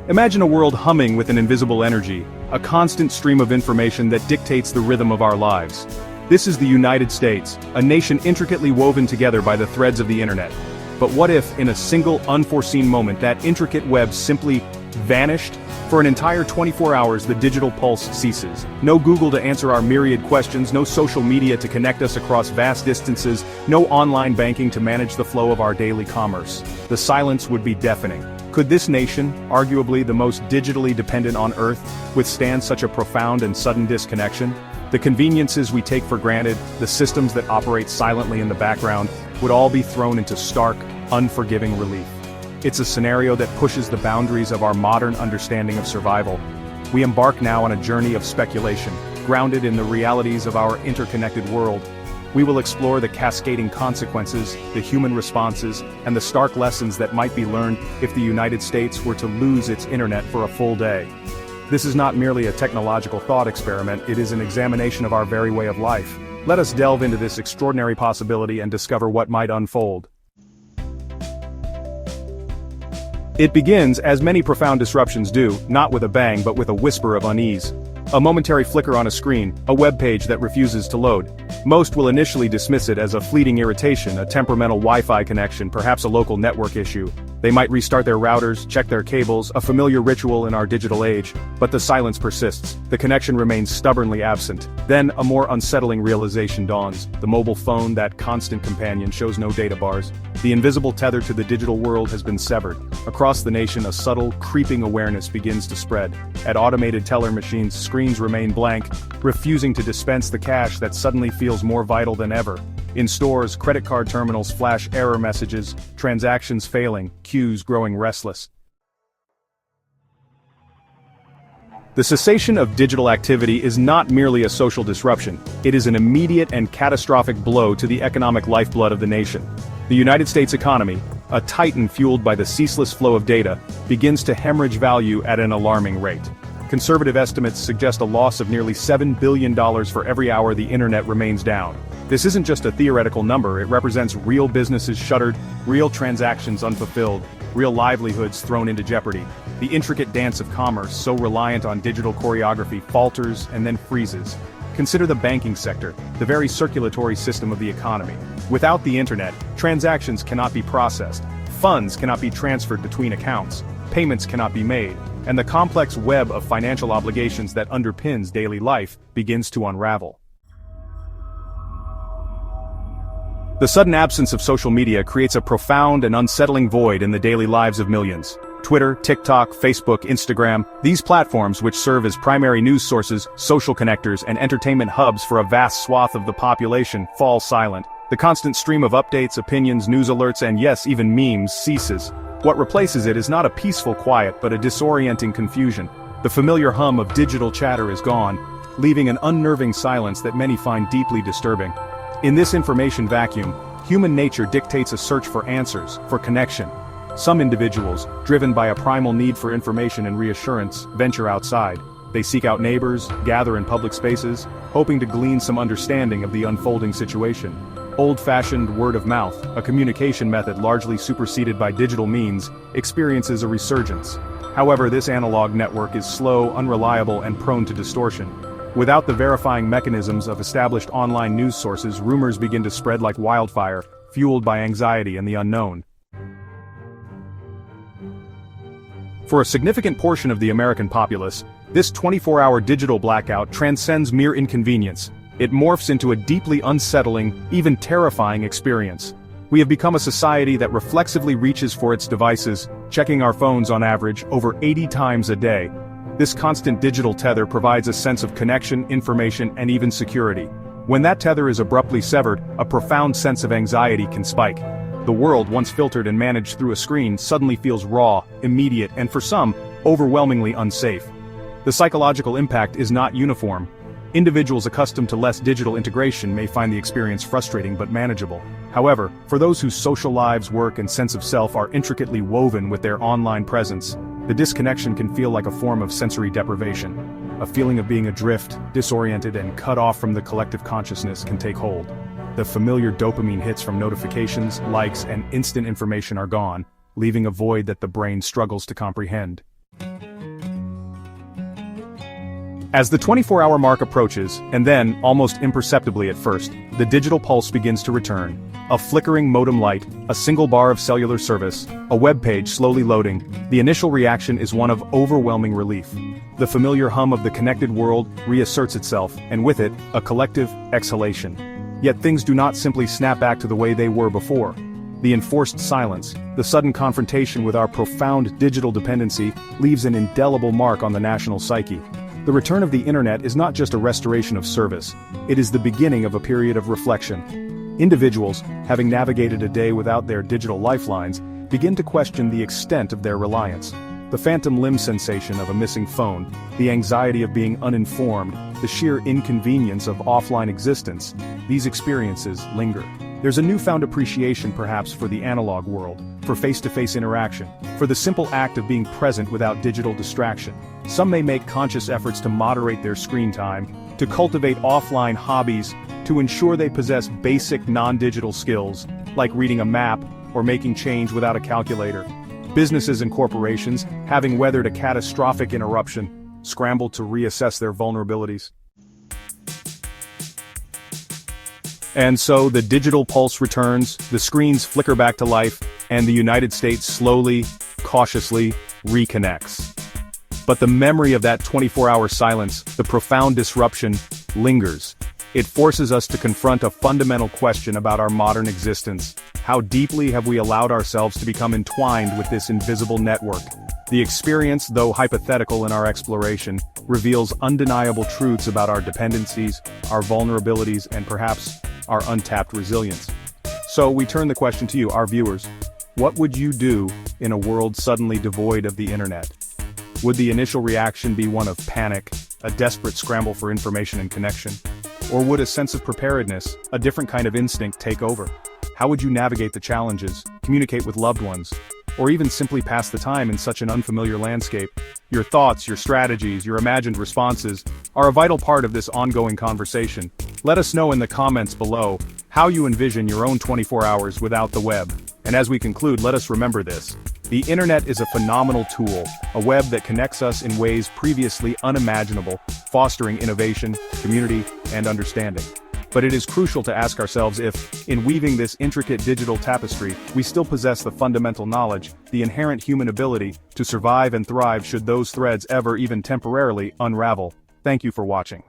Imagine a world humming with an invisible energy, a constant stream of information that dictates the rhythm of our lives. This is the United States, a nation intricately woven together by the threads of the internet. But what if, in a single unforeseen moment, that intricate web simply vanished? For an entire 24 hours, the digital pulse ceases. No Google to answer our myriad questions, no social media to connect us across vast distances, no online banking to manage the flow of our daily commerce. The silence would be deafening. Could this nation, arguably the most digitally dependent on Earth, withstand such a profound and sudden disconnection? The conveniences we take for granted, the systems that operate silently in the background, would all be thrown into stark, unforgiving relief. It's a scenario that pushes the boundaries of our modern understanding of survival. We embark now on a journey of speculation, grounded in the realities of our interconnected world. We will explore the cascading consequences, the human responses, and the stark lessons that might be learned if the United States were to lose its internet for a full day. This is not merely a technological thought experiment, it is an examination of our very way of life. Let us delve into this extraordinary possibility and discover what might unfold. It begins, as many profound disruptions do, not with a bang but with a whisper of unease. A momentary flicker on a screen, a web page that refuses to load. Most will initially dismiss it as a fleeting irritation, a temperamental Wi-Fi connection, perhaps a local network issue. They might restart their routers, check their cables, a familiar ritual in our digital age. But the silence persists. The connection remains stubbornly absent. Then, a more unsettling realization dawns. The mobile phone, that constant companion, shows no data bars. The invisible tether to the digital world has been severed. Across the nation, a subtle, creeping awareness begins to spread. At automated teller machines, screens remain blank, refusing to dispense the cash that suddenly feels more vital than ever. In stores, credit card terminals flash error messages, transactions failing, queues growing restless. The cessation of digital activity is not merely a social disruption, it is an immediate and catastrophic blow to the economic lifeblood of the nation. The United States economy, a titan fueled by the ceaseless flow of data, begins to hemorrhage value at an alarming rate. Conservative estimates suggest a loss of nearly $7 billion for every hour the internet remains down. This isn't just a theoretical number, it represents real businesses shuttered, real transactions unfulfilled, real livelihoods thrown into jeopardy. The intricate dance of commerce, so reliant on digital choreography, falters and then freezes. Consider the banking sector, the very circulatory system of the economy. Without the internet, transactions cannot be processed, funds cannot be transferred between accounts, payments cannot be made, and the complex web of financial obligations that underpins daily life begins to unravel. The sudden absence of social media creates a profound and unsettling void in the daily lives of millions. Twitter, TikTok, Facebook, Instagram, these platforms which serve as primary news sources, social connectors, and entertainment hubs for a vast swath of the population, fall silent. The constant stream of updates, opinions, news alerts, and yes, even memes ceases. What replaces it is not a peaceful quiet but a disorienting confusion. The familiar hum of digital chatter is gone, leaving an unnerving silence that many find deeply disturbing. In this information vacuum, human nature dictates a search for answers, for connection. Some individuals, driven by a primal need for information and reassurance, venture outside. They seek out neighbors, gather in public spaces, hoping to glean some understanding of the unfolding situation. Old-fashioned word of mouth, a communication method largely superseded by digital means, experiences a resurgence. However, this analog network is slow, unreliable, and prone to distortion. Without the verifying mechanisms of established online news sources, rumors begin to spread like wildfire, fueled by anxiety and the unknown. For a significant portion of the American populace, this 24-hour digital blackout transcends mere inconvenience. It morphs into a deeply unsettling, even terrifying experience. We have become a society that reflexively reaches for its devices, checking our phones on average over 80 times a day. This constant digital tether provides a sense of connection, information, and even security. When that tether is abruptly severed, a profound sense of anxiety can spike. The world, once filtered and managed through a screen, suddenly feels raw, immediate, and for some, overwhelmingly unsafe. The psychological impact is not uniform. Individuals accustomed to less digital integration may find the experience frustrating but manageable. However, for those whose social lives, work, and sense of self are intricately woven with their online presence, the disconnection can feel like a form of sensory deprivation. A feeling of being adrift, disoriented, and cut off from the collective consciousness can take hold. The familiar dopamine hits from notifications, likes, and instant information are gone, leaving a void that the brain struggles to comprehend. As the 24-hour mark approaches, and then, almost imperceptibly at first, the digital pulse begins to return. A flickering modem light, a single bar of cellular service, a web page slowly loading, the initial reaction is one of overwhelming relief. The familiar hum of the connected world reasserts itself, and with it, a collective exhalation. Yet things do not simply snap back to the way they were before. The enforced silence, the sudden confrontation with our profound digital dependency, leaves an indelible mark on the national psyche. The return of the internet is not just a restoration of service, it is the beginning of a period of reflection. Individuals, having navigated a day without their digital lifelines, begin to question the extent of their reliance. The phantom limb sensation of a missing phone, the anxiety of being uninformed, the sheer inconvenience of offline existence, these experiences linger. There's a newfound appreciation perhaps for the analog world, for face-to-face interaction, for the simple act of being present without digital distraction. Some may make conscious efforts to moderate their screen time, to cultivate offline hobbies, to ensure they possess basic non-digital skills, like reading a map or making change without a calculator. Businesses and corporations, having weathered a catastrophic interruption, scramble to reassess their vulnerabilities. And so the digital pulse returns, the screens flicker back to life, and the United States slowly, cautiously, reconnects. But the memory of that 24-hour silence, the profound disruption, lingers. It forces us to confront a fundamental question about our modern existence. How deeply have we allowed ourselves to become entwined with this invisible network? The experience, though hypothetical in our exploration, reveals undeniable truths about our dependencies, our vulnerabilities, and perhaps our untapped resilience. So we turn the question to you, our viewers. What would you do in a world suddenly devoid of the internet? Would the initial reaction be one of panic, a desperate scramble for information and connection? Or would a sense of preparedness, a different kind of instinct, take over? How would you navigate the challenges, communicate with loved ones, or even simply pass the time in such an unfamiliar landscape? Your thoughts, your strategies, your imagined responses are a vital part of this ongoing conversation. Let us know in the comments below how you envision your own 24 hours without the web. And as we conclude, let us remember this. The internet is a phenomenal tool, a web that connects us in ways previously unimaginable, fostering innovation, community, and understanding. But it is crucial to ask ourselves if, in weaving this intricate digital tapestry, we still possess the fundamental knowledge, the inherent human ability, to survive and thrive should those threads ever even temporarily unravel. Thank you for watching.